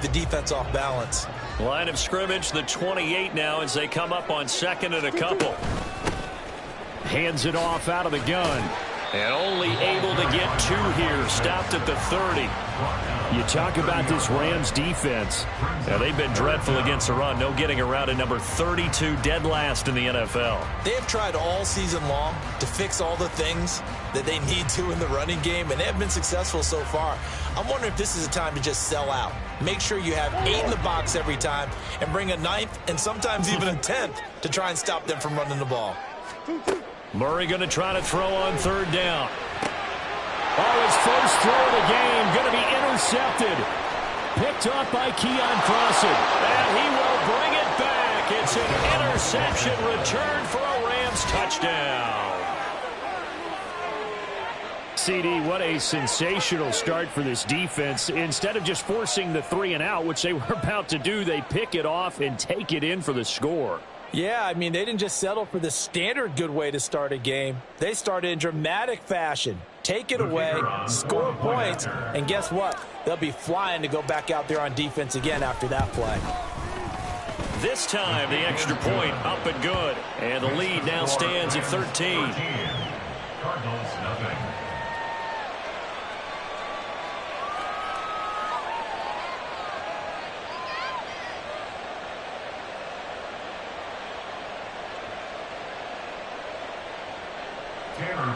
The defense off balance. Line of scrimmage, the 28 now as they come up on second and a couple. Hands it off out of the gun. And only able to get 2 here. Stopped at the 30. You talk about this Rams defense. Now, they've been dreadful against the run. No getting around at number 32, dead last in the NFL. They have tried all season long to fix all the things that they need to in the running game, and they have been successful so far. I'm wondering if this is a time to just sell out. Make sure you have 8 in the box every time and bring a 9th and sometimes even a 10th to try and stop them from running the ball. Murray going to try to throw on 3rd down. Oh, his first throw of the game going to be intercepted. Picked up by Keon Crossan. And he will bring it back. It's an interception return for a Rams touchdown. CD, what a sensational start for this defense. Instead of just forcing the 3 and out, which they were about to do, they pick it off and take it in for the score. Yeah, I mean, they didn't just settle for the standard good way to start a game. They started in dramatic fashion. Take it away, score points, and guess what? They'll be flying to go back out there on defense again after that play. This time, the extra point up and good. And the lead now stands at 13. Cardinals, nothing.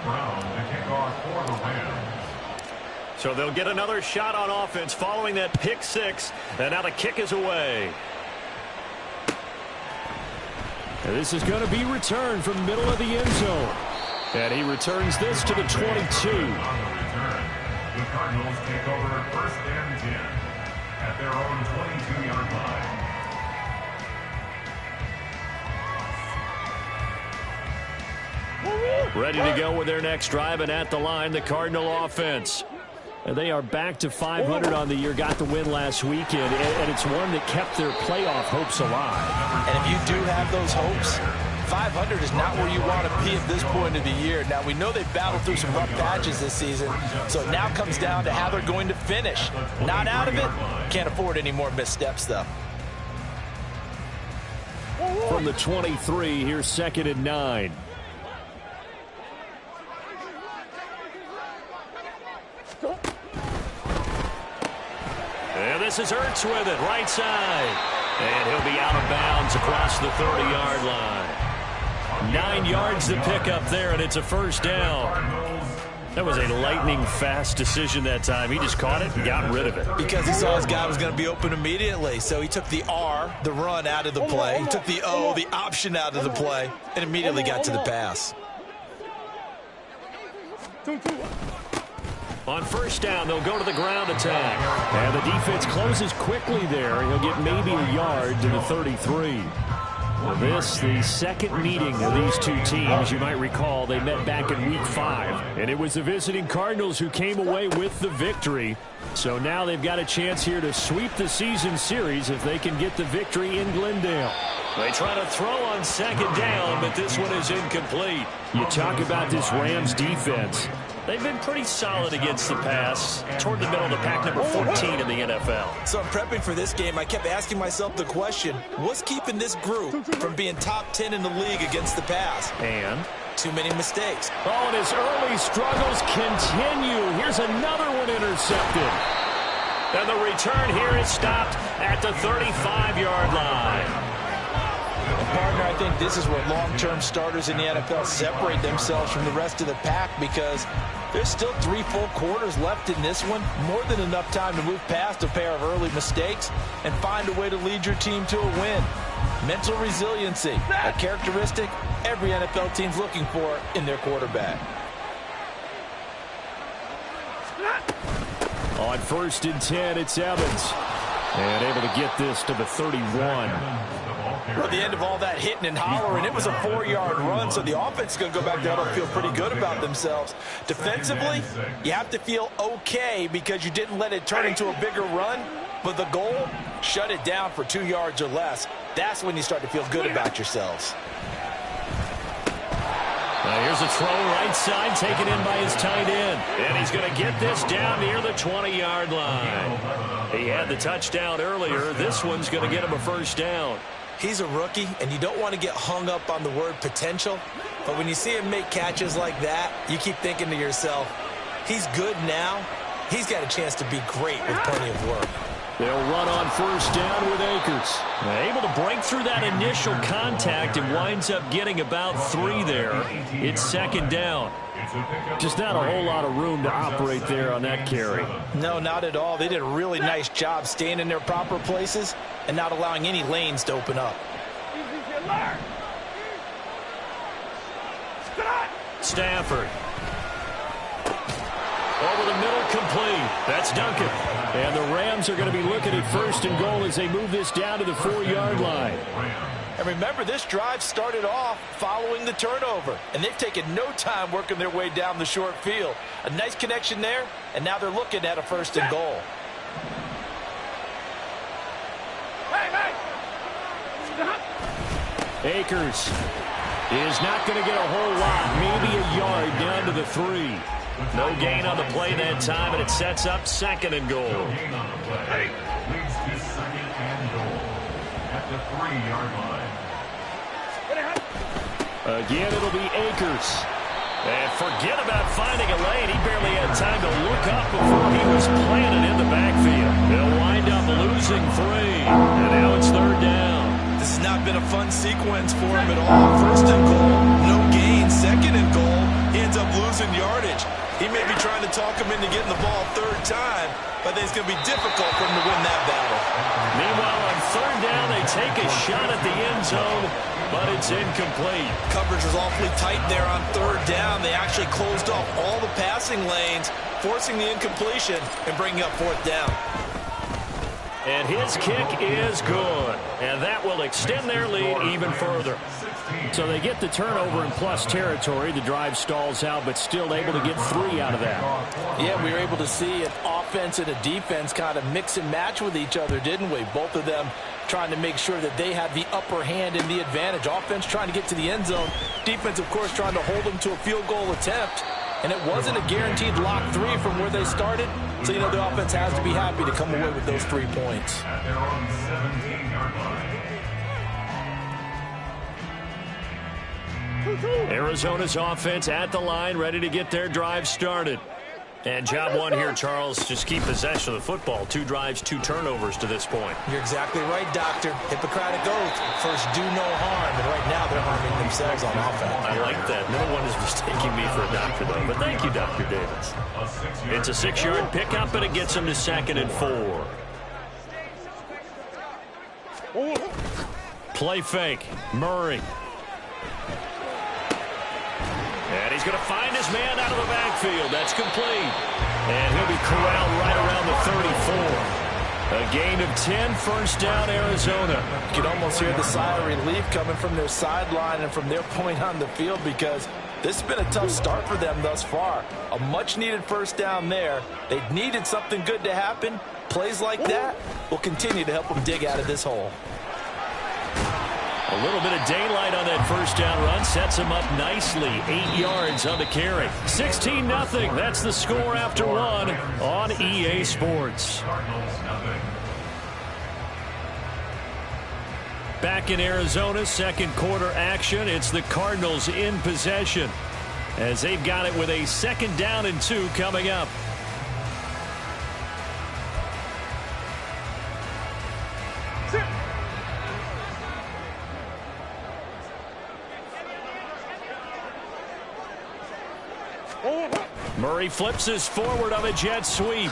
Brown, the kickoff for the Rams. So they'll get another shot on offense following that pick 6. And now the kick is away. And this is going to be returned from the middle of the end zone. And he returns this to the 22. On the return, the Cardinals take over 1st and 10 at their own 22-yard line. Ready to go with their next drive, and at the line, the Cardinal offense. And they are back to 500 on the year, got the win last weekend, and it's one that kept their playoff hopes alive. And if you do have those hopes, 500 is not where you want to be at this point of the year. Now, we know they've battled through some rough patches this season, so it now comes down to how they're going to finish. Not out of it, can't afford any more missteps, though. From the 23, here's 2nd and 9. And this is Ertz with it, right side. And he'll be out of bounds across the 30-yard line. 9 yards to pick up there, and it's a 1st down. That was a lightning-fast decision that time. He just caught it and got rid of it. Because he saw his guy was going to be open immediately. So he took the R, the run, out of the play. He took the O, the option, out of the play, and immediately got to the pass. On 1st down, they'll go to the ground attack. And the defense closes quickly there. He'll get maybe a yard to the 33. This, the second meeting of these two teams. You might recall they met back in Week 5. And it was the visiting Cardinals who came away with the victory. So now they've got a chance here to sweep the season series if they can get the victory in Glendale. They try to throw on 2nd down, but this one is incomplete. You talk about this Rams defense. They've been pretty solid against the pass, toward the middle of the pack, number 14 in the NFL. So I'm prepping for this game. I kept asking myself the question, what's keeping this group from being top 10 in the league against the pass? And too many mistakes. Oh, and his early struggles continue. Here's another one intercepted. And the return here is stopped at the 35-yard line. Partner, I think this is where long-term starters in the NFL separate themselves from the rest of the pack, because there's still 3 full quarters left in this one. More than enough time to move past a pair of early mistakes and find a way to lead your team to a win. Mental resiliency, a characteristic every NFL team's looking for in their quarterback. On 1st and 10, it's Evans. And able to get this to the 31. Well, at the end of all that hitting and hollering, it was a 4-yard run, so the offense is going to go back there and feel pretty good about themselves. Defensively, you have to feel okay because you didn't let it turn into a bigger run, but the goal, shut it down for 2 yards or less. That's when you start to feel good about yourselves. Here's a throw right side, taken in by his tight end. And he's going to get this down near the 20-yard line. He had the touchdown earlier. This one's going to get him a first down. He's a rookie, and you don't want to get hung up on the word potential. But when you see him make catches like that, you keep thinking to yourself, he's good now. He's got a chance to be great with plenty of work. They'll run on first down with Akers. Able to break through that initial contact and winds up getting about 3 there. It's second down. Just not a whole lot of room to operate there on that carry. No, not at all. They did a really nice job staying in their proper places and not allowing any lanes to open up. Stafford. Over the middle, complete. That's Duncan. And the Rams are going to be looking at first and goal as they move this down to the 4-yard line. And remember, this drive started off following the turnover, and they've taken no time working their way down the short field. A nice connection there, and now they're looking at a first and goal. Akers is not going to get a whole lot, maybe a yard down to the 3. No gain on the play that time, and it sets up second and goal. Leads to second and goal at the 3-yard line. Again, it'll be Akers. And forget about finding a lane. He barely had time to look up before he was planted in the backfield. They'll wind up losing 3, and now it's third down. This has not been a fun sequence for him at all. First and goal, no gain. Second and goal, he ends up losing yardage. He may be trying to talk him into getting the ball third time, but I think it's going to be difficult for him to win that battle. Meanwhile, on third down, they take a shot at the end zone, but it's incomplete. Coverage was awfully tight there on third down. They actually closed off all the passing lanes, forcing the incompletion and bringing up fourth down. And his kick is good. And that will extend their lead even further. So they get the turnover in plus territory. The drive stalls out, but still able to get 3 out of that. Yeah, we were able to see an offense and a defense kind of mix and match with each other, didn't we? Both of them trying to make sure that they had the upper hand and the advantage. Offense trying to get to the end zone. Defense, of course, trying to hold them to a field goal attempt. And it wasn't a guaranteed lock 3 from where they started. So, you know, the offense has to be happy to come away with those 3 points. At their own 17-yard line. Arizona's offense at the line, ready to get their drive started. And job one here, Charles, just keep possession of the football. 2 drives, 2 turnovers to this point. You're exactly right, Doctor. Hippocratic oath. First, do no harm. And right now, they're harming themselves on offense. I like that. No one is mistaking me for a doctor, though. But thank you, Dr. Davis. It's a 6-yard pickup, and it gets them to second and 4. Play fake. Murray. And he's going to find his man out of the backfield. That's complete. And he'll be corralled right around the 34. A gain of 10, first down, Arizona. You can almost hear the sigh of relief coming from their sideline and from their point on the field because this has been a tough start for them thus far. A much-needed first down there. They needed something good to happen. Plays like that will continue to help them dig out of this hole. A little bit of daylight on that first down run sets him up nicely. 8 yards on the carry. 16-0. That's the score after 1 on EA Sports. Back in Arizona, second quarter action. It's the Cardinals in possession as they've got it with a second down and 2 coming up. Murray flips his forward of a jet sweep.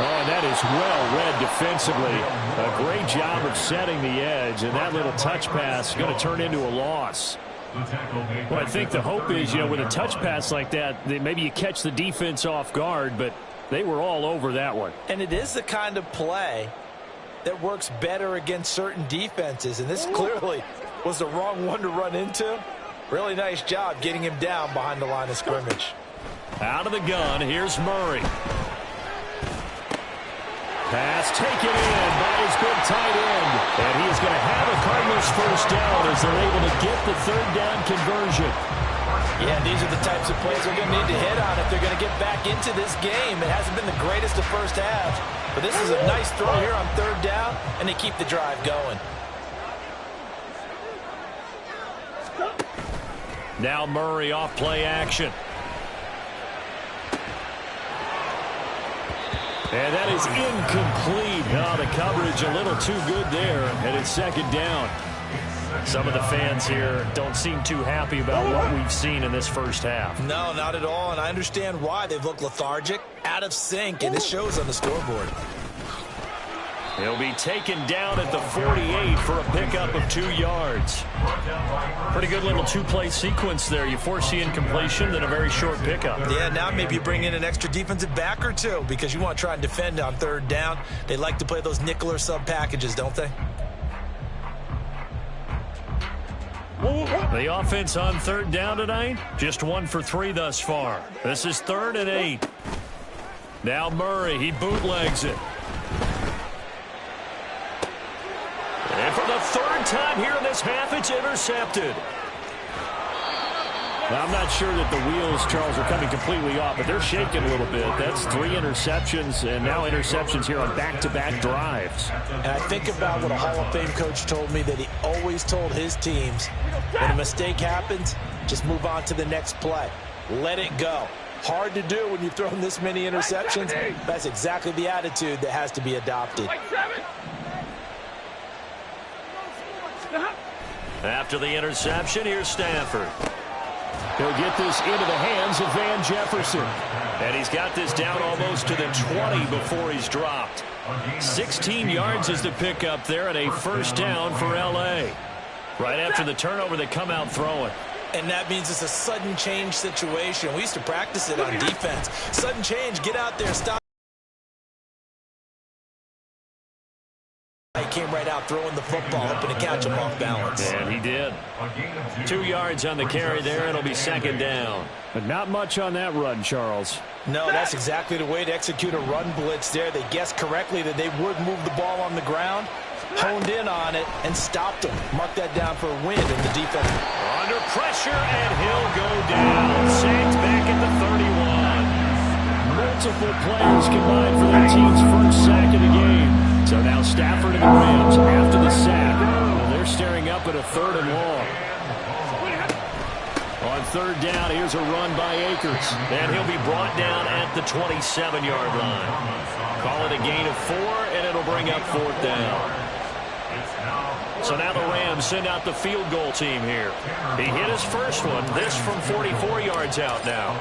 Oh, and that is well read defensively. A great job of setting the edge, and that little touch pass is going to turn into a loss. Well, I think the hope is, you know, with a touch pass like that maybe you catch the defense off guard, but they were all over that one. And it is the kind of play that works better against certain defenses, and this clearly was the wrong one to run into. Really nice job getting him down behind the line of scrimmage. Out of the gun, here's Murray. Pass taken in by his big tight end. And he is going to have a Cardinals first down as they're able to get the third down conversion. Yeah, these are the types of plays they're going to need to hit on if they're going to get back into this game. It hasn't been the greatest of first halves, but this is a nice throw here on third down, and they keep the drive going. Now Murray off play action. And that is incomplete. Oh, the coverage a little too good there, and it's second down. Some of the fans here don't seem too happy about what we've seen in this first half. No, not at all, and I understand why. They've looked lethargic, out of sync, and it shows on the scoreboard. He'll be taken down at the 48 for a pickup of 2 yards. Pretty good little two-play sequence there. You force the incompletion, then a very short pickup. Yeah, now maybe you bring in an extra defensive back or two because you want to try and defend on third down. They like to play those nickel or sub packages, don't they? The offense on third down tonight, just 1 for 3 thus far. This is 3rd and 8. Now Murray, he bootlegs it. And for the 3rd time here in this half, it's intercepted. Now, I'm not sure that the wheels, Charles, are coming completely off, but they're shaking a little bit. That's 3 interceptions, and now interceptions here on back-to-back drives. And I think about what a Hall of Fame coach told me, that he always told his teams, when a mistake happens, just move on to the next play. Let it go. Hard to do when you've thrown this many interceptions. That's exactly the attitude that has to be adopted. After the interception, here's Stafford. He'll get this into the hands of Van Jefferson. And he's got this down almost to the 20 before he's dropped. 16 yards is the pickup there, and a first down for L.A. Right after the turnover, they come out throwing. And that means it's a sudden change situation. We used to practice it on defense. Sudden change, get out there, stop. He came right out throwing the football, hoping to catch him off balance. And he did. 2 yards on the carry there. It'll be second down. But not much on that run, Charles. No, that's exactly the way to execute a run blitz there. They guessed correctly that they would move the ball on the ground, honed in on it, and stopped him. Mark that down for a win in the defense. Under pressure, and he'll go down. Sacked back at the 31. Multiple players combined for their team's first sack of the game. So now Stafford and the Rams after the sack. Well, they're staring up at a 3rd and long. On third down, here's a run by Akers. And he'll be brought down at the 27-yard line. Call it a gain of 4, and it'll bring up 4th down. So now the Rams send out the field goal team here. He hit his first one. This from 44 yards out now.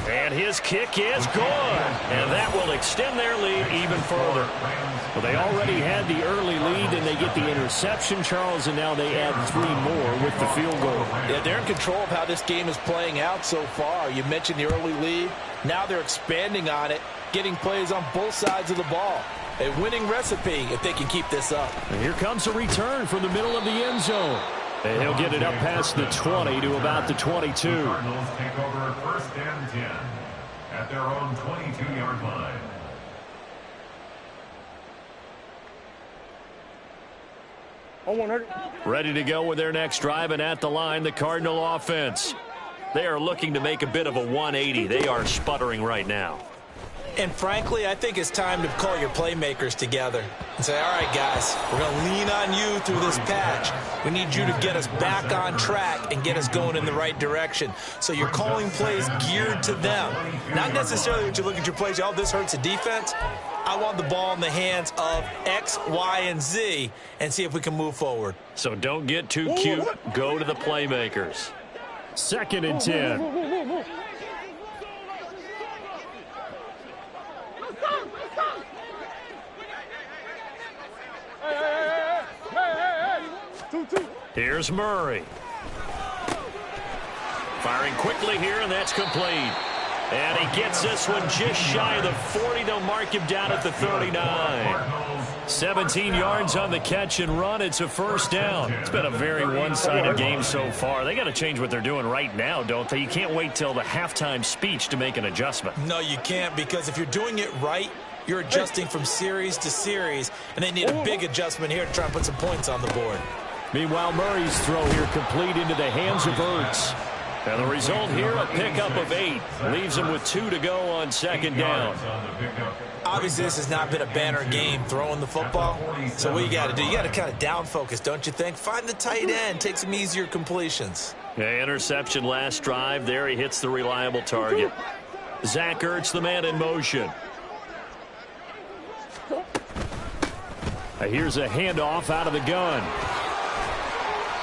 And his kick is good. And that will extend their lead even further. Well, they already had the early lead, and they get the interception, Charles, and now they add 3 more with the field goal. Yeah, they're in control of how this game is playing out so far. You mentioned the early lead. Now they're expanding on it, getting plays on both sides of the ball. A winning recipe if they can keep this up. And here comes a return from the middle of the end zone. And he'll get it up past the 20 to about the 22. The Cardinals take over 1st and 10 at their own 22-yard line. Ready to go with their next drive, and at the line, the Cardinal offense. They are looking to make a bit of a 180. They are sputtering right now. And frankly, I think it's time to call your playmakers together and say, all right, guys, we're going to lean on you through this patch. We need you to get us back on track and get us going in the right direction. So you're calling plays geared to them. Not necessarily when you look at your plays, oh, this hurts the defense. I want the ball in the hands of X, Y, and Z and see if we can move forward. So don't get too cute. Go to the playmakers. 2nd and 10. Here's Murray. Firing quickly here, and that's complete. And he gets this one just shy of the 40. They'll mark him down at the 39. 17 yards on the catch and run. It's a first down. It's been a very one-sided game so far. They got to change what they're doing right now, don't they? You can't wait till the halftime speech to make an adjustment. No, you can't, because if you're doing it right, you're adjusting from series to series, and they need a big adjustment here to try and put some points on the board. Meanwhile, Murray's throw here complete into the hands of Ertz. And the result here, a pickup of 8. Leaves him with 2 to go on second down. Obviously, this has not been a banner game throwing the football. So what you got to do, you got to kind of down focus, don't you think? Find the tight end, take some easier completions. Yeah, interception last drive. There he hits the reliable target. Zach Ertz, the man in motion. Here's a handoff out of the gun.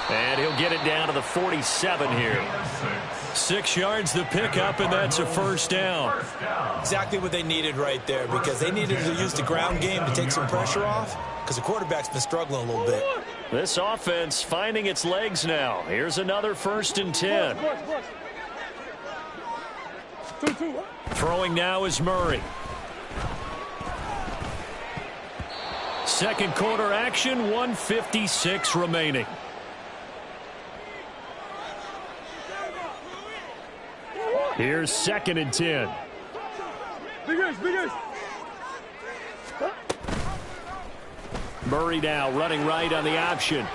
And he'll get it down to the 47 here. 6 yards the pickup, and that's a first down. Exactly what they needed right there, because they needed to use the ground game to take some pressure off, because the quarterback's been struggling a little bit. This offense finding its legs now. Here's another 1st and 10. Throwing now is Murray. Second quarter action, 1:56 remaining. Here's 2nd and 10. Murray now running right on the option.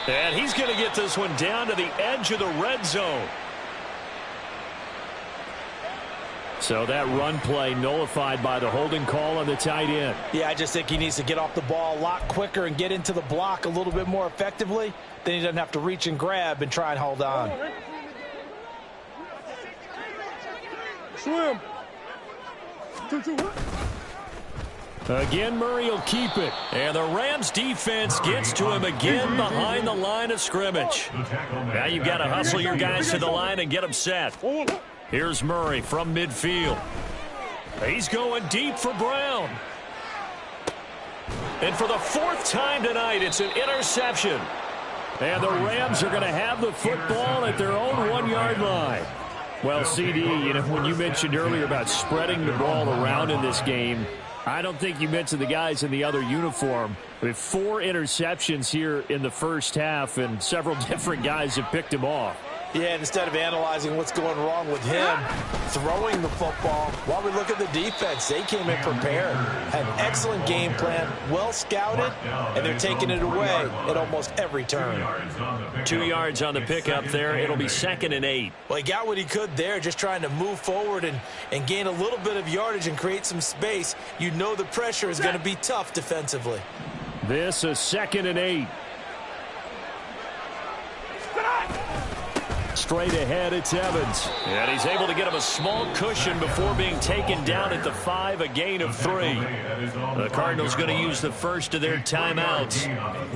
And he's going to get this one down to the edge of the red zone. So that run play nullified by the holding call on the tight end. Yeah, I just think he needs to get off the ball a lot quicker and get into the block a little bit more effectively. Then he doesn't have to reach and grab and try and hold on. Swim. Again, Murray will keep it. And the Rams defense gets to him again behind the line of scrimmage. Now you've got to hustle your guys to the line and get them set. Here's Murray from midfield. He's going deep for Brown. And for the 4th time tonight, it's an interception. And the Rams are going to have the football at their own 1-yard line. Well, CD, you know, when you mentioned earlier about spreading the ball around in this game, I don't think you mentioned the guys in the other uniform. With 4 interceptions here in the first half, and several different guys have picked him off. Yeah, and instead of analyzing what's going wrong with him throwing the football, while we look at the defense, they came in prepared, had an excellent game plan, well scouted, and they're taking it away at almost every turn. 2 yards on the pickup there. It'll be 2nd and 8. Well, he got what he could there, just trying to move forward and gain a little bit of yardage and create some space. You know the pressure is going to be tough defensively. This is 2nd and 8. Straight ahead, it's Evans. And he's able to get him a small cushion before being taken down at the 5, a gain of 3. The Cardinals going to use the first of their timeouts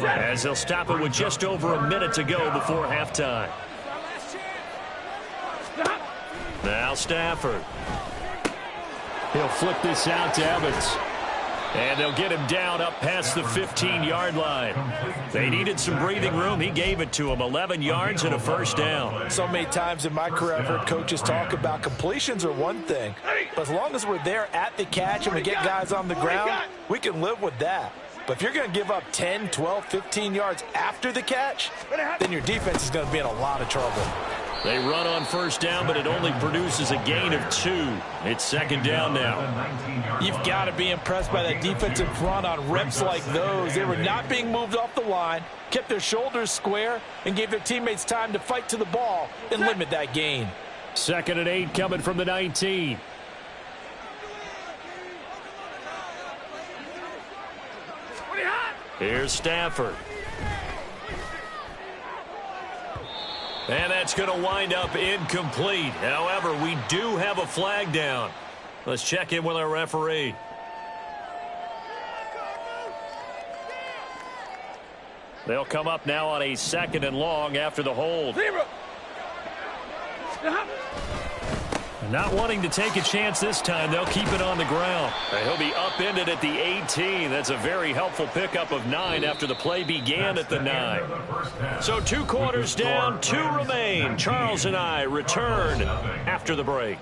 as they'll stop it with just over a minute to go before halftime. Now Stafford. He'll flip this out to Evans. And they'll get him down up past the 15-yard line. They needed some breathing room. He gave it to him. 11 yards and a first down. So many times in my career I've heard coaches talk about completions are one thing. But as long as we're there at the catch and we get guys on the ground, we can live with that. But if you're going to give up 10, 12, 15 yards after the catch, then your defense is going to be in a lot of trouble. They run on first down, but it only produces a gain of 2. It's 2nd down now. You've got to be impressed by that defensive front on reps like those. They were not being moved off the line, kept their shoulders square, and gave their teammates time to fight to the ball and limit that gain. 2nd and 8 coming from the 19. Here's Stafford. And that's going to wind up incomplete. However, we do have a flag down. Let's check in with our referee. They'll come up now on a 2nd and long after the hold. Not wanting to take a chance this time, they'll keep it on the ground. And he'll be upended at the 18. That's a very helpful pickup of 9 after the play began at the 9. So 2 quarters down, 2 remain. Charles and I return after the break.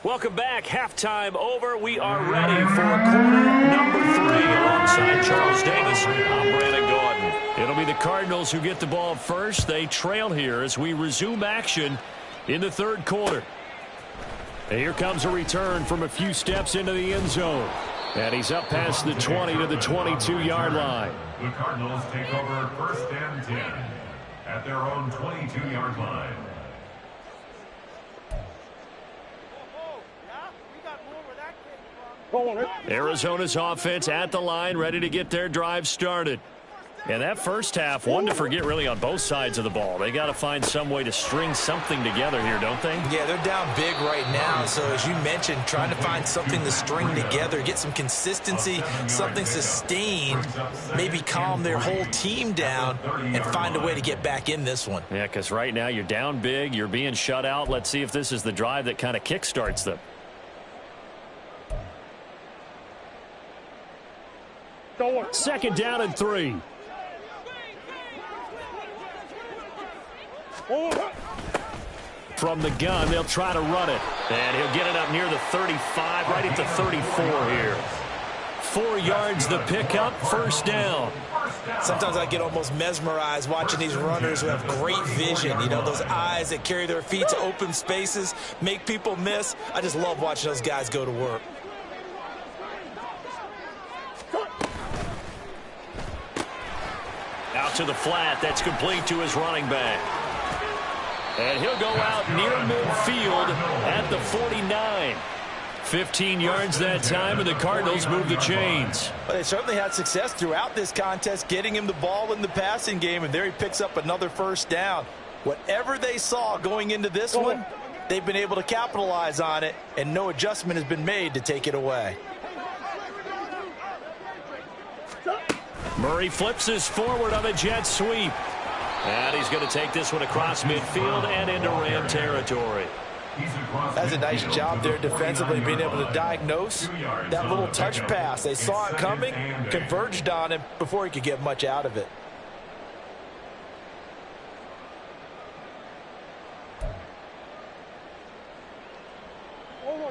Welcome back. Halftime over. We are ready for quarter number 3 alongside Charles Davis. I'm Brandon Gordon. It'll be the Cardinals Cardinals who get the ball first. They trail here as we resume action in the third quarter. And here comes a return from a few steps into the end zone. And he's up past the 20 to the 22-yard line. The Cardinals take over first and 10 at their own 22-yard line. Arizona's offense at the line, ready to get their drive started. And that first half, one to forget really on both sides of the ball. They got to find some way to string something together here, don't they? Yeah, they're down big right now. So as you mentioned, trying to find something to string together, get some consistency, something sustained, maybe calm their whole team down and find a way to get back in this one. Yeah, because right now you're down big, you're being shut out. Let's see if this is the drive that kind of kickstarts them. Second down and 3. From the gun, they'll try to run it. And he'll get it up near the 35, right at the 34 here. 4 yards the pickup, first down. Sometimes I get almost mesmerized watching these runners who have great vision. You know, those eyes that carry their feet to open spaces, make people miss. I just love watching those guys go to work. Out to the flat. That's complete to his running back. And he'll go out near midfield at the 49. 15 yards that time, and the Cardinals move the chains. Well, they certainly had success throughout this contest, getting him the ball in the passing game, and there he picks up another first down. Whatever they saw going into this one, they've been able to capitalize on it, and no adjustment has been made to take it away. Murray flips his forward on a jet sweep. And he's going to take this one across midfield and into Ram territory. That's a nice job there defensively, being able to diagnose that little touch pass. They saw it coming, converged on him before he could get much out of it.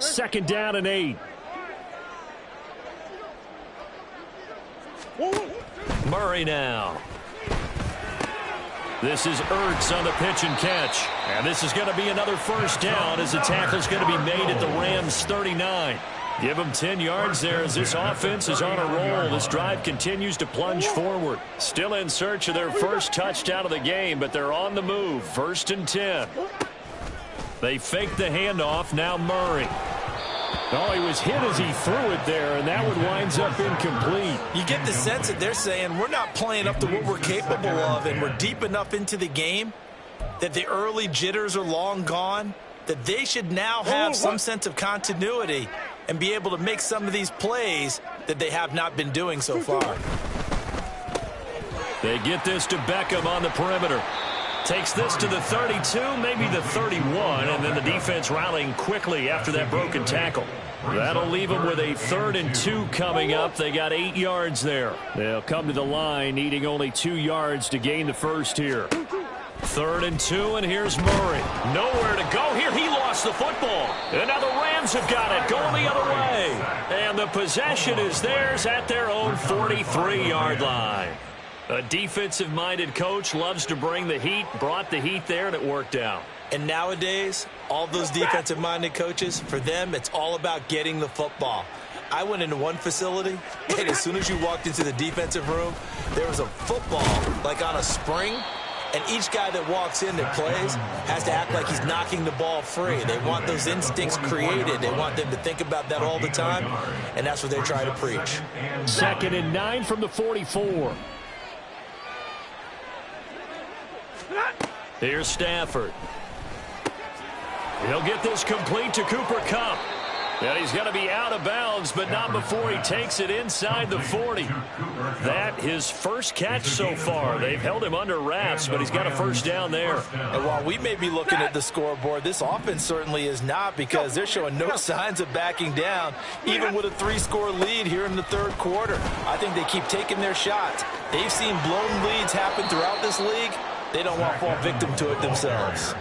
Second down and 8. Murray now. This is Ertz on the pitch and catch. And this is going to be another first down as the tackle's going to be made at the Rams' 39. Give them 10 yards there as this offense is on a roll. This drive continues to plunge forward. Still in search of their first touchdown of the game, but they're on the move. First and 10. They fake the handoff. Now Murray. Oh, he was hit as he threw it there, and that one winds up incomplete. You get the sense that they're saying we're not playing up to what we're capable of, and we're deep enough into the game that the early jitters are long gone, that they should now have some sense of continuity and be able to make some of these plays that they have not been doing so far. They get this to Beckham on the perimeter. Takes this to the 32, maybe the 31, and then the defense rallying quickly after that broken tackle. That'll leave them with a 3rd and 2 coming up. They got 8 yards there. They'll come to the line, needing only 2 yards to gain the first here. 3rd and 2, and here's Murray. Nowhere to go here. He lost the football. And now the Rams have got it, going the other way. And the possession is theirs at their own 43-yard line. A defensive-minded coach loves to bring the heat, brought the heat there, and it worked out. And nowadays, all those defensive-minded coaches, for them, it's all about getting the football. I went into one facility, and as soon as you walked into the defensive room, there was a football, like on a spring, and each guy that walks in that plays has to act like he's knocking the ball free. They want those instincts created. They want them to think about that all the time, and that's what they try to preach. 2nd and 9 from the 44. Here's Stafford. He'll get this complete to Cooper Kupp. And he's going to be out of bounds, but not before he takes it inside the 40. That his first catch so far. They've held him under wraps, but he's got a first down there. And while we may be looking at the scoreboard, this offense certainly is not, because they're showing no signs of backing down, even with a 3-score lead here in the third quarter. I think they keep taking their shots. They've seen blown leads happen throughout this league. They don't want to fall victim to it themselves.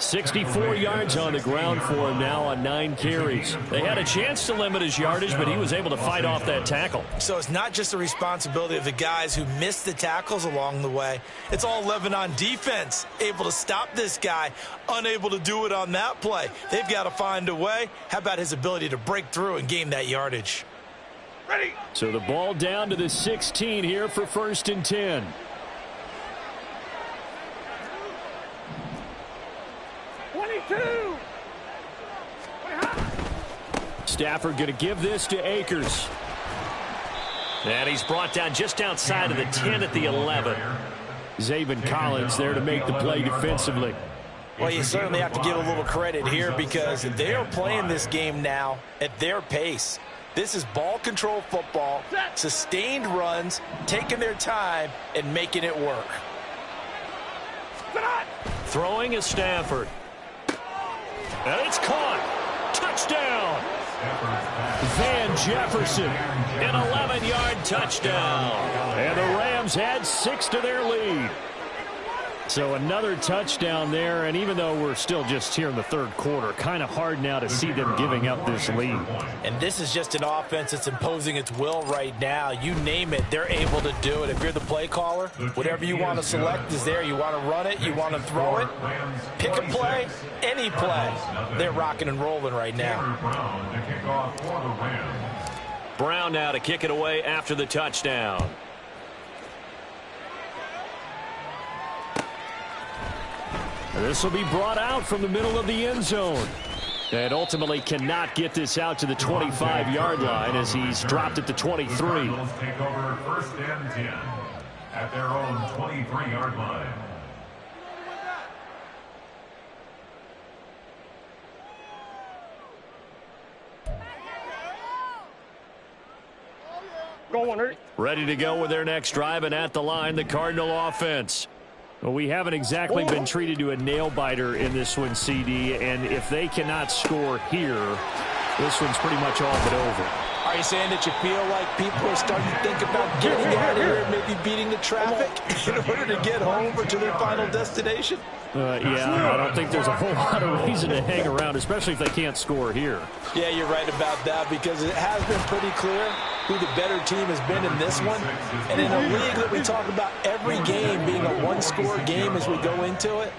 64 yards on the ground for him now on 9 carries. They had a chance to limit his yardage, but he was able to fight off that tackle. So it's not just the responsibility of the guys who missed the tackles along the way. It's all 11 on defense, able to stop this guy, unable to do it on that play. They've got to find a way. How about his ability to break through and gain that yardage? Ready. So the ball down to the 16 here for 1st and 10. Stafford going to give this to Akers. And he's brought down just outside of the 10 at the 11. Zaven Collins there to make the play defensively. Well, you certainly have to give a little credit here because they are playing this game now at their pace. This is ball control football, sustained runs, taking their time and making it work. Throwing is Stafford. And it's caught. Touchdown. Van Jefferson. An 11-yard touchdown. And the Rams add 6 to their lead. So another touchdown there, and even though we're still just here in the 3rd quarter, kind of hard now to see them giving up this lead. And this is just an offense that's imposing its will right now. You name it, they're able to do it. If you're the play caller, whatever you want to select is there. You want to run it, you want to throw it, pick a play, any play. They're rocking and rolling right now. Brown now to kick it away after the touchdown. This will be brought out from the middle of the end zone. And ultimately cannot get this out to the 25-yard line as he's dropped at the 23. Take over 1st and 10 at their own 23-yard line. Ready to go with their next drive, and at the line, the Cardinal offense. Well, we haven't exactly been treated to a nail-biter in this one, CD, and if they cannot score here, this one's pretty much all but over. Are you saying that you feel like people are starting to think about getting out of here, maybe beating the traffic in order to get home or to their final destination? Yeah, I don't think there's a whole lot of reason to hang around, especially if they can't score here. Yeah, you're right about that because it has been pretty clear who the better team has been in this one. And in a league that we talk about every game being a one-score game as we go into it,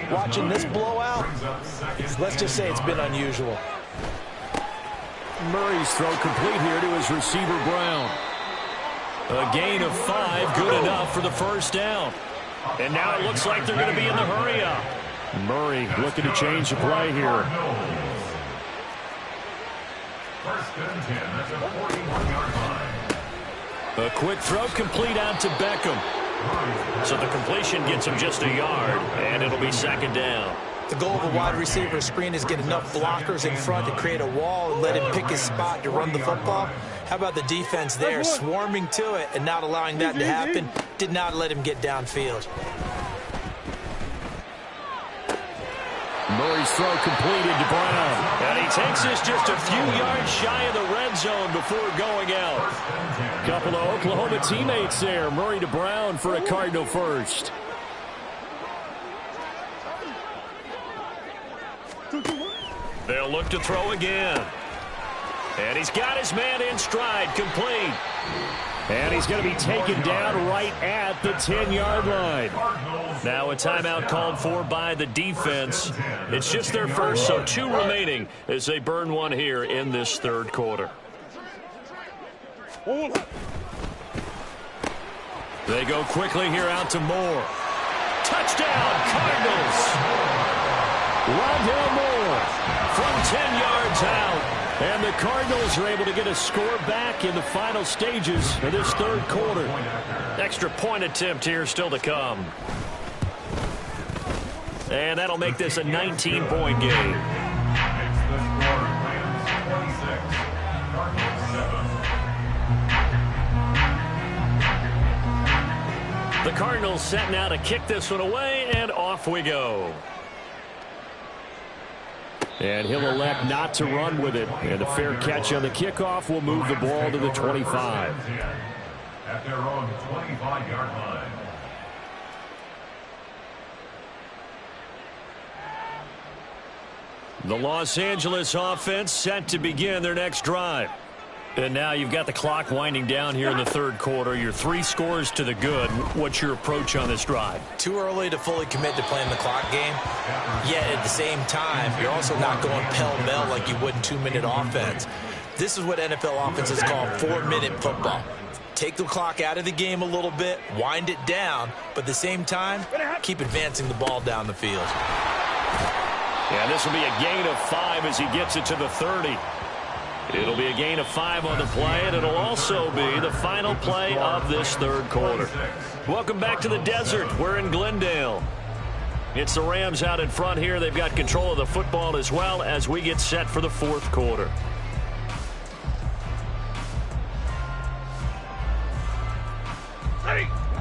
watching this blowout, let's just say it's been unusual. Murray's throw complete here to his receiver, Brown. A gain of 5, good enough for the 1st down. And now it looks like they're going to be in the hurry-up. Murray looking to change the play here. 1st and 10 at the 41-yard line. A quick throw complete out to Beckham. So the completion gets him just a yard, and it'll be 2nd down. The goal of a wide receiver screen is get enough blockers in front to create a wall and let him pick his spot to run the football. How about the defense there, swarming to it and not allowing that to happen? Did not let him get downfield. Murray's throw completed to Brown. And he takes this just a few yards shy of the red zone before going out. Couple of Oklahoma teammates there. Murray to Brown for a Cardinal first. They'll look to throw again. And he's got his man in stride, complete. And he's going to be taken down right at the 10-yard line. Now a timeout called for by the defense. It's just their first, so 2 remaining as they burn one here in this 3rd quarter. They go quickly here out to Moore. Touchdown, Cardinals! Rondell Moore from 10 yards out. And the Cardinals are able to get a score back in the final stages of this 3rd quarter. Extra point attempt here still to come. And that'll make this a 19-point game. The Cardinals set now to kick this one away, and off we go. And he'll elect not to run with it. And a fair catch on the kickoff will move the ball to the 25. At their own 25-yard line. The Los Angeles offense set to begin their next drive. And now you've got the clock winding down here in the third quarter. You're 3 scores to the good. What's your approach on this drive? Too early to fully commit to playing the clock game. Yet at the same time, you're also not going pell-mell like you would in 2-minute offense. This is what NFL offenses call 4-minute football. Take the clock out of the game a little bit, wind it down, but at the same time, keep advancing the ball down the field. Yeah, this will be a gain of 5 as he gets it to the 30. It'll be a gain of 5 on the play, and it'll also be the final play of this third quarter. Welcome back to the desert. We're in Glendale. It's the Rams out in front here. They've got control of the football as well as we get set for the fourth quarter.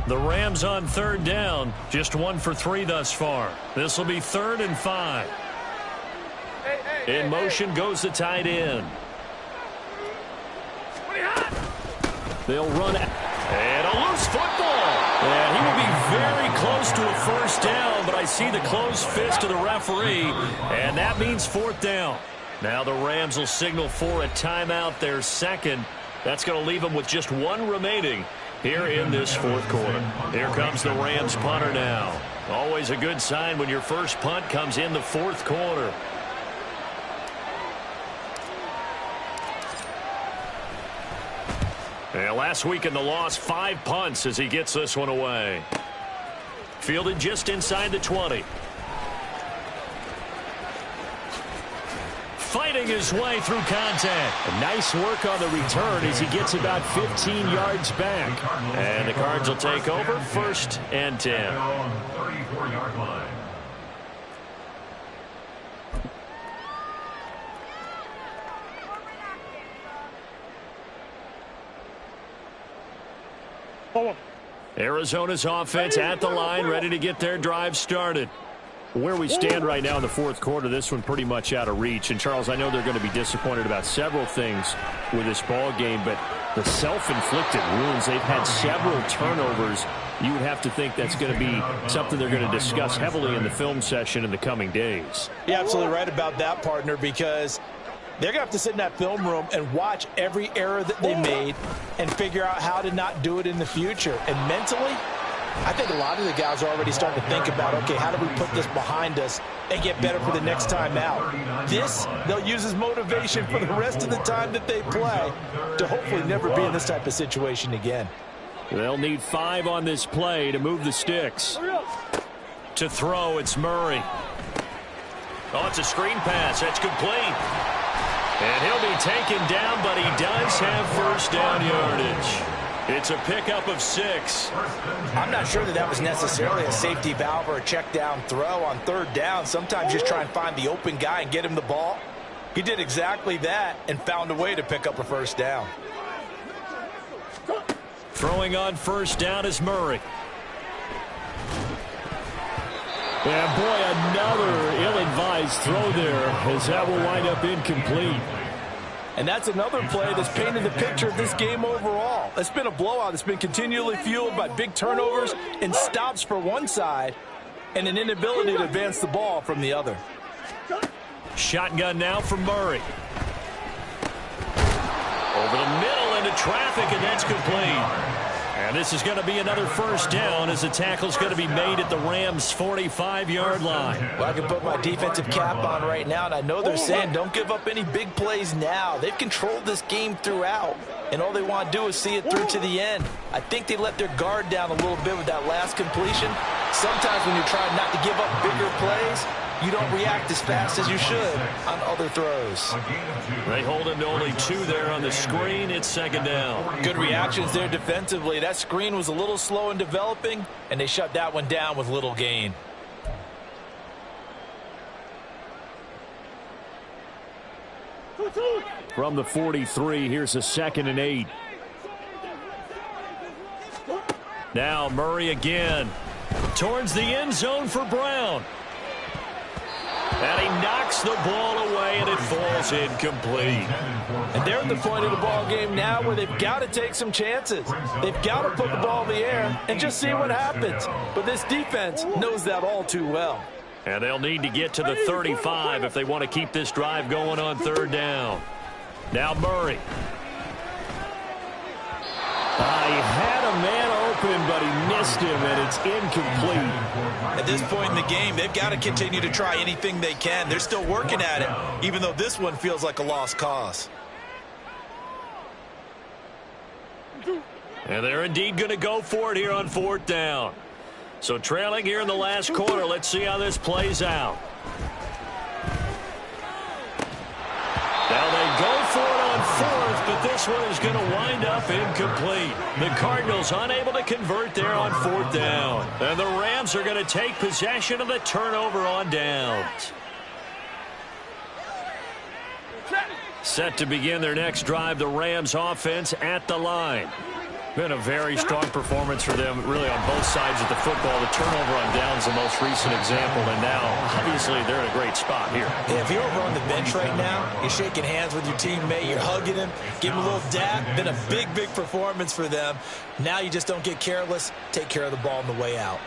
The Rams on third down, just 1 for 3 thus far. This will be 3rd and 5. In motion goes the tight end. They'll run it. And a loose football. And he will be very close to a first down, but I see the closed fist of the referee, and that means 4th down. Now the Rams will signal for a timeout, their second. That's going to leave them with just 1 remaining here in this fourth quarter. Here comes the Rams punter now. Always a good sign when your first punt comes in the fourth quarter. And last week in the loss, 5 punts as he gets this one away. Fielded just inside the 20. Fighting his way through contact. A nice work on the return as he gets about 15 yards back. And the Cards will take over 1st and 10. 34-yard line. Arizona's offense at the line, ready to get their drive started. Where we stand right now in the fourth quarter, this one pretty much out of reach. And, Charles, I know they're going to be disappointed about several things with this ball game, but the self-inflicted wounds, they've had several turnovers. You would have to think that's going to be something they're going to discuss heavily in the film session in the coming days. You're absolutely right about that, partner, because they're going to have to sit in that film room and watch every error that they made and figure out how to not do it in the future. And mentally, I think a lot of the guys are already starting to think about, okay, how do we put this behind us and get better for the next time out? This, they'll use as motivation for the rest of the time that they play to hopefully never be in this type of situation again. They'll need 5 on this play to move the sticks. To throw, it's Murray. Oh, it's a screen pass. That's complete. And he'll be taken down, but he does have first down yardage. It's a pickup of 6. I'm not sure that that was necessarily a safety valve or a check down throw on 3rd down. Sometimes just try and find the open guy and get him the ball. He did exactly that and found a way to pick up a first down. Throwing on first down is Murray. And boy, another ill-advised throw there as that will wind up incomplete. And that's another play that's painted the picture of this game overall. It's been a blowout. It's been continually fueled by big turnovers and stops for one side and an inability to advance the ball from the other. Shotgun now from Murray. Over the middle into traffic, and that's complete. And this is going to be another first down as the tackle's going to be made at the Rams' 45-yard line. Well, I can put my defensive cap on right now, and I know they're saying don't give up any big plays now. They've controlled this game throughout, and all they want to do is see it through to the end. I think they let their guard down a little bit with that last completion. Sometimes when you're trying not to give up bigger plays, you don't react as fast as you should on other throws. They hold him to only 2 there on the screen. It's 2nd down. Good reactions there defensively. That screen was a little slow in developing, and they shut that one down with little gain. From the 43, here's a 2nd and 8. Now Murray again. Towards the end zone for Brown. And he knocks the ball away, and it falls incomplete. And they're at the point of the ball game now where they've got to take some chances. They've got to put the ball in the air and just see what happens. But this defense knows that all too well. And they'll need to get to the 35 if they want to keep this drive going on third down. Now Murray. He had a man open, but he missed him, and it's incomplete. At this point in the game, they've got to continue to try anything they can. They're still working at it, even though this one feels like a lost cause. And they're indeed going to go for it here on fourth down. So trailing here in the last quarter, let's see how this plays out. Now they go for it on fourth, but this one is going to wind up incomplete. The Cardinals unable to convert there on fourth down. And the Rams are going to take possession of the turnover on downs. Set to begin their next drive, the Rams offense at the line. Been a very strong performance for them, really, on both sides of the football. The turnover on downs, the most recent example, and now, obviously, they're in a great spot here. Yeah, if you're over on the bench right now, you're shaking hands with your teammate, you're hugging him, give him a little dap. Been a big, big performance for them. Now you just don't get careless. Take care of the ball on the way out.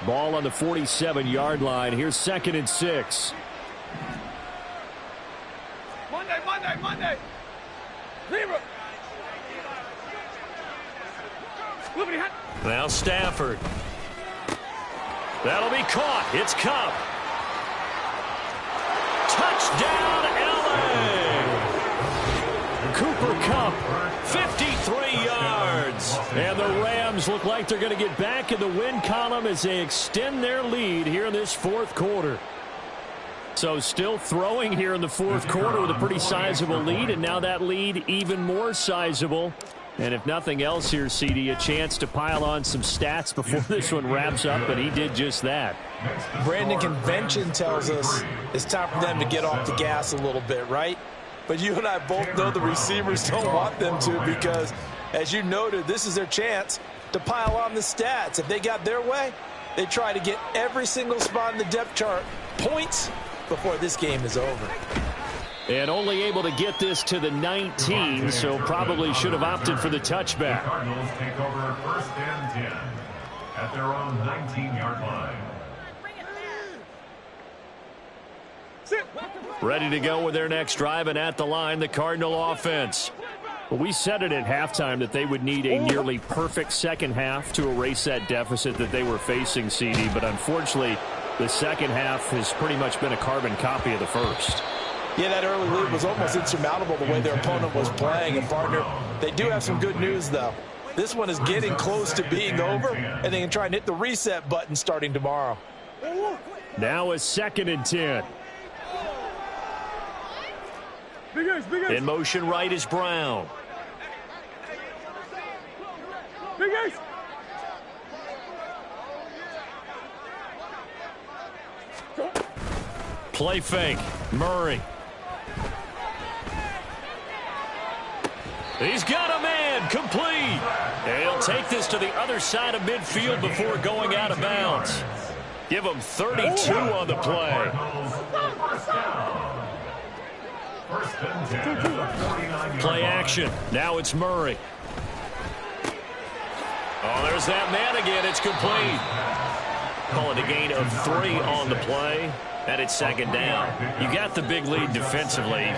Ball on the 47-yard line. Here's 2nd and 6. Monday. Now Stafford. That'll be caught. It's Cup. Touchdown, LA! Cooper Kupp, 53 yards. And the Rams look like they're going to get back in the win column as they extend their lead here in this fourth quarter. So still throwing here in the fourth quarter with a pretty sizable lead, and now that lead even more sizable. And if nothing else here, CD, a chance to pile on some stats before this one wraps up, and he did just that. Brandon, convention tells us it's time for them to get off the gas a little bit, right? But you and I both know the receivers don't want them to, because, as you noted, this is their chance to pile on the stats. If they got their way, they try to get every single spot in the depth chart points before this game is over. And only able to get this to the 19, so probably should have opted for the touchback. The Cardinals take over 1st and 10 at their own 19-yard line. Ready to go with their next drive, and at the line, the Cardinal offense. Well, we said it at halftime that they would need a nearly perfect second half to erase that deficit that they were facing, CD, but unfortunately, the second half has pretty much been a carbon copy of the first. Yeah, that early lead was almost insurmountable the way their opponent was playing. And, partner, they do have some good news, though. This one is getting close to being over, and they can try and hit the reset button starting tomorrow. Now it's 2nd and 10. In motion right is Brown. Play fake. Murray. He's got a man. Complete. And he'll take this to the other side of midfield before going out of bounds. Give him 32 on the play. Play action. Now it's Murray. Oh, there's that man again. It's complete. Call it a gain of 3 on the play. And it's 2nd down. You got the big lead defensively.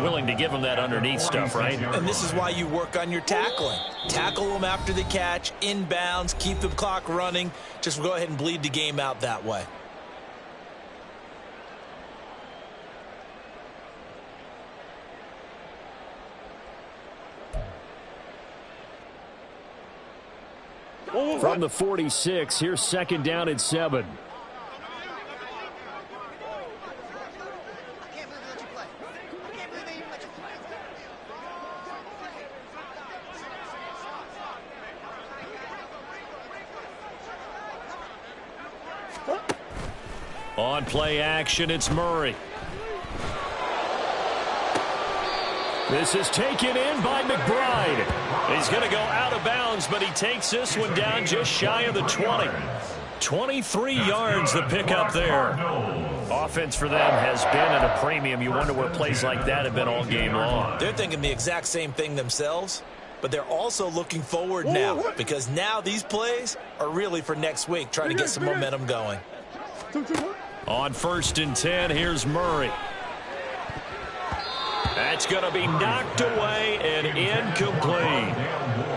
Willing to give them that underneath stuff, right? And this is why you work on your tackling. Tackle them after the catch, inbounds, keep the clock running. Just go ahead and bleed the game out that way. From the 46, here's 2nd down and 7. On play action, it's Murray. This is taken in by McBride. He's going to go out of bounds, but he takes this one down just shy of the 20. 23 yards the pickup there. Offense for them has been at a premium. You wonder where plays like that have been all game long. They're thinking the exact same thing themselves. but they're also looking forward now because now these plays are really for next week, trying to get some momentum going. On 1st and 10, here's Murray. That's going to be knocked away and incomplete.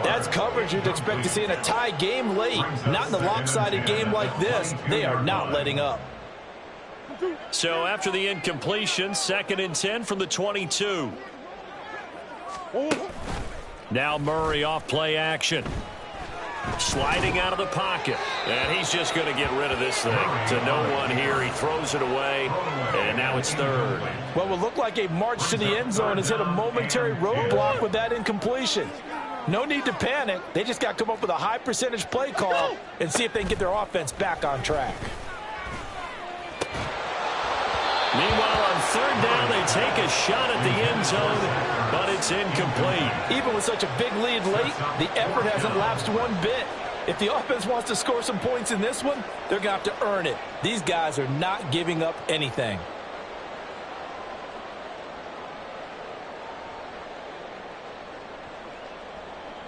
That's coverage you'd expect to see in a tie game late. Not in a lopsided game like this. They are not letting up. So after the incompletion, 2nd and 10 from the 22. Now Murray off play action. Sliding out of the pocket. And he's just going to get rid of this thing. To no one here. He throws it away. And now it's 3rd. Well, it looked like a march to the end zone has hit a momentary roadblock with that incompletion. No need to panic. They just got to come up with a high percentage play call and see if they can get their offense back on track. Meanwhile, on 3rd down, they take a shot at the end zone, but it's incomplete. Even with such a big lead late, the effort hasn't lapsed one bit. If the offense wants to score some points in this one, they're going to have to earn it. These guys are not giving up anything.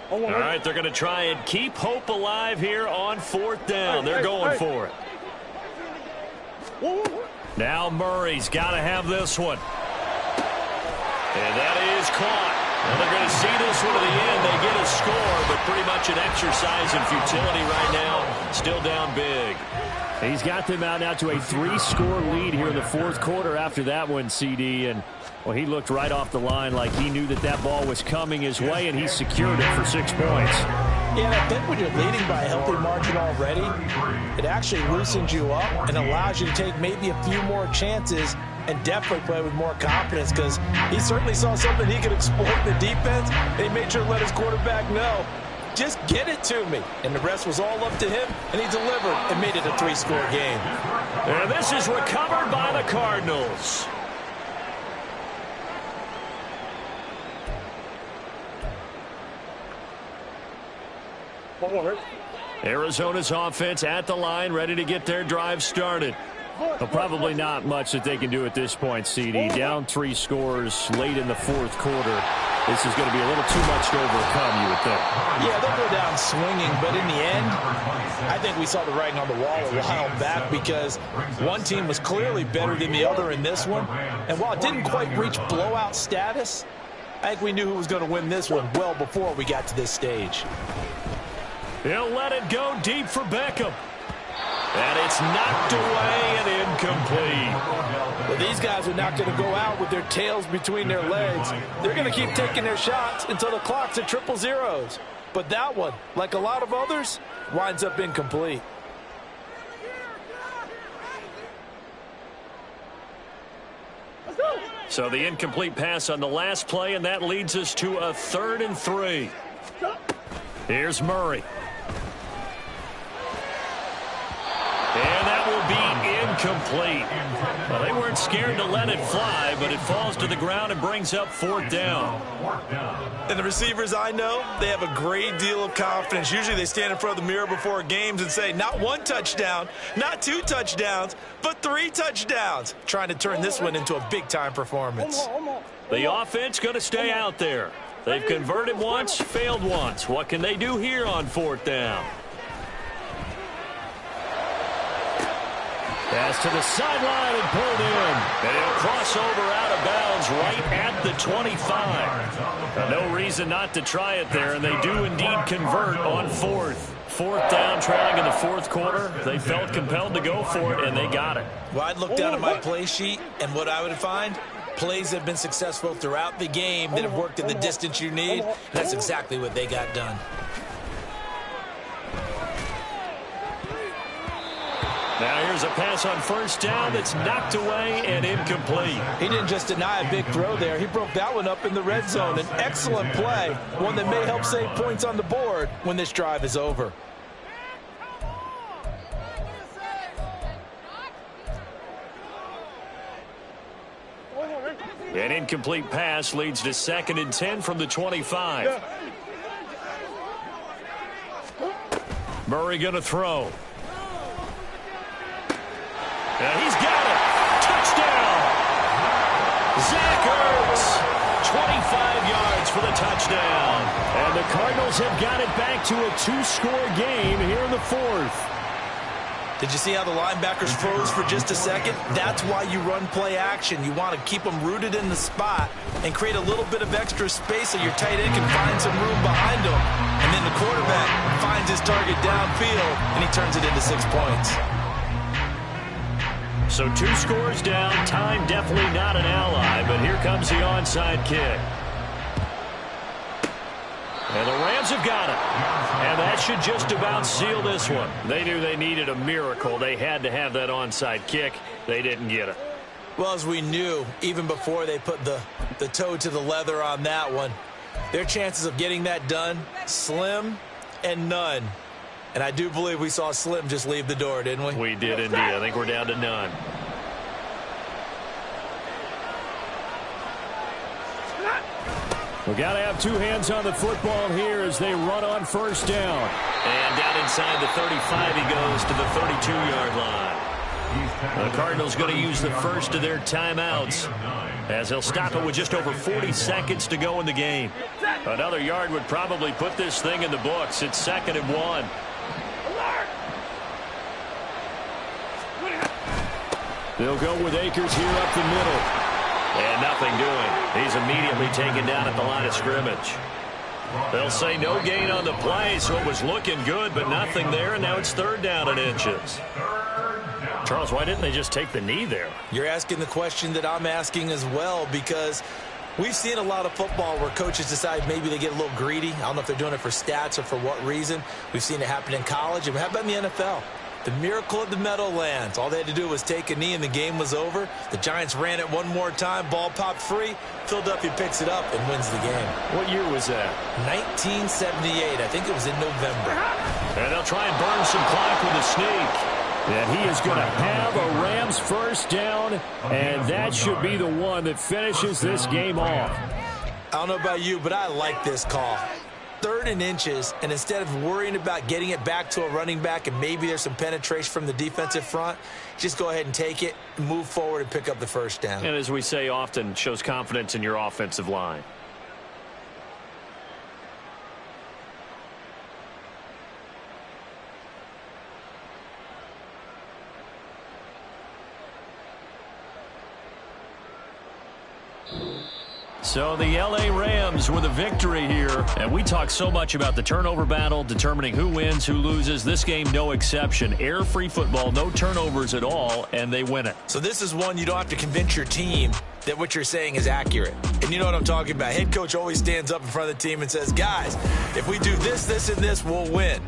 All right, they're going to try and keep hope alive here on 4th down. They're going for it. Now Murray's got to have this one. And that is caught. And they're going to see this one to the end. They get a score, but pretty much an exercise in futility right now. Still down big. He's got them out now to a 3-score lead here in the 4th quarter after that one, CD. And, well, he looked right off the line like he knew that that ball was coming his way, and he secured it for 6 points. Yeah, and I think when you're leading by a healthy margin already, it actually loosens you up and allows you to take maybe a few more chances and definitely play with more confidence because he certainly saw something he could exploit in the defense. And he made sure to let his quarterback know, just get it to me. And the rest was all up to him, and he delivered and made it a 3-score game. And this is recovered by the Cardinals. Arizona's offense at the line, ready to get their drive started. Well, probably not much that they can do at this point, CD. Down 3 scores late in the 4th quarter. This is going to be a little too much to overcome, you would think. Yeah, they'll go down swinging, but in the end, I think we saw the writing on the wall a while back because one team was clearly better than the other in this one. And while it didn't quite reach blowout status, I think we knew who was going to win this one well before we got to this stage. He'll let it go deep for Beckham. And it's knocked away and incomplete. Well, these guys are not going to go out with their tails between their legs. They're going to keep taking their shots until the clock's at 0-0. But that one, like a lot of others, winds up incomplete. So the incomplete pass on the last play, and that leads us to a 3rd and 3. Here's Murray. And that will be incomplete. Well, they weren't scared to let it fly, but it falls to the ground and brings up 4th down. And the receivers I know, they have a great deal of confidence. Usually they stand in front of the mirror before games and say, not 1 touchdown, not 2 touchdowns, but 3 touchdowns. Trying to turn this one into a big-time performance. The offense going to stay out there. They've converted once, failed once. What can they do here on 4th down? Pass to the sideline and pulled in. And he'll cross over out of bounds right at the 25. No reason not to try it there, and they do indeed convert on 4th. 4th down, trailing in the 4th quarter. They felt compelled to go for it, and they got it. Well, I'd look down at my play sheet, and what I would find, plays have been successful throughout the game that have worked in the distance you need. And that's exactly what they got done. Now here's a pass on 1st down that's knocked away and incomplete. He didn't just deny a big throw there. He broke that one up in the red zone. An excellent play, one that may help save points on the board when this drive is over. An incomplete pass leads to 2nd and 10 from the 25. Murray going to throw. And he's got it. Touchdown. Zach Ertz. 25 yards for the touchdown. And the Cardinals have got it back to a 2-score game here in the fourth. Did you see how the linebackers froze for just a second? That's why you run play action. You want to keep them rooted in the spot and create a little bit of extra space so your tight end can find some room behind him. And then the quarterback finds his target downfield, and he turns it into 6 points. So 2 scores down. Time definitely not an ally, but here comes the onside kick. And the Rams have got it. And that should just about seal this one. They knew they needed a miracle. They had to have that onside kick. They didn't get it. Well, as we knew, even before they put the toe to the leather on that one, their chances of getting that done, slim and none. And I do believe we saw Slim just leave the door, didn't we? We did indeed. I think we're down to none. We've got to have 2 hands on the football here as they run on first down. And down inside the 35 he goes to the 32-yard line. The Cardinals going to use the first of their timeouts as they'll stop it with just over 40 seconds to go in the game. Another yard would probably put this thing in the books. It's 2nd and 1. They'll go with Akers here up the middle. And nothing doing. He's immediately taken down at the line of scrimmage. They'll say no gain on the play, so it was looking good, but nothing there, and now it's 3rd down and inches. Charles, why didn't they just take the knee there? You're asking the question that I'm asking as well, because we've seen a lot of football where coaches decide maybe they get a little greedy. I don't know if they're doing it for stats or for what reason. We've seen it happen in college. And how about in the NFL? The miracle of the Meadowlands. All they had to do was take a knee and the game was over. The Giants ran it one more time. Ball popped free. Philadelphia picks it up and wins the game. What year was that? 1978. I think it was in November. And they'll try and burn some clock with a sneak. And he is going to have a Rams first down, and that should be the one that finishes this game off. I don't know about you, but I like this call. 3rd and inches, and instead of worrying about getting it back to a running back and maybe there's some penetration from the defensive front, just go ahead and take it, move forward, and pick up the first down. And as we say often, shows confidence in your offensive line. So the L.A. Rams with a victory here. And we talk so much about the turnover battle, determining who wins, who loses. This game, no exception. Air-free football, no turnovers at all, and they win it. So this is one you don't have to convince your team that what you're saying is accurate. And you know what I'm talking about. Head coach always stands up in front of the team and says, guys, if we do this, this, and this, we'll win.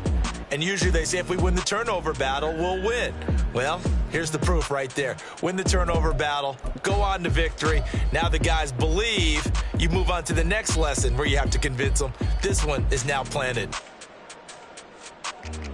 And usually they say if we win the turnover battle, we'll win. Well, here's the proof right there. Win the turnover battle, go on to victory. Now the guys believe. You move on to the next lesson where you have to convince them. This one is now planted.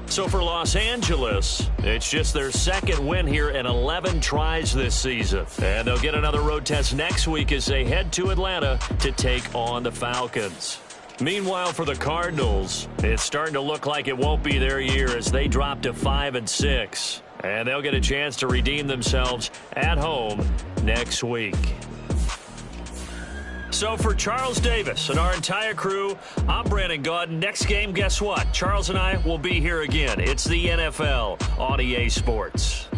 So for Los Angeles, it's just their 2nd win here in 11 tries this season. And they'll get another road test next week as they head to Atlanta to take on the Falcons. Meanwhile, for the Cardinals, it's starting to look like it won't be their year as they drop to 5-6. And they'll get a chance to redeem themselves at home next week. So for Charles Davis and our entire crew, I'm Brandon Gaudin. Next game, guess what? Charles and I will be here again. It's the NFL on EA Sports.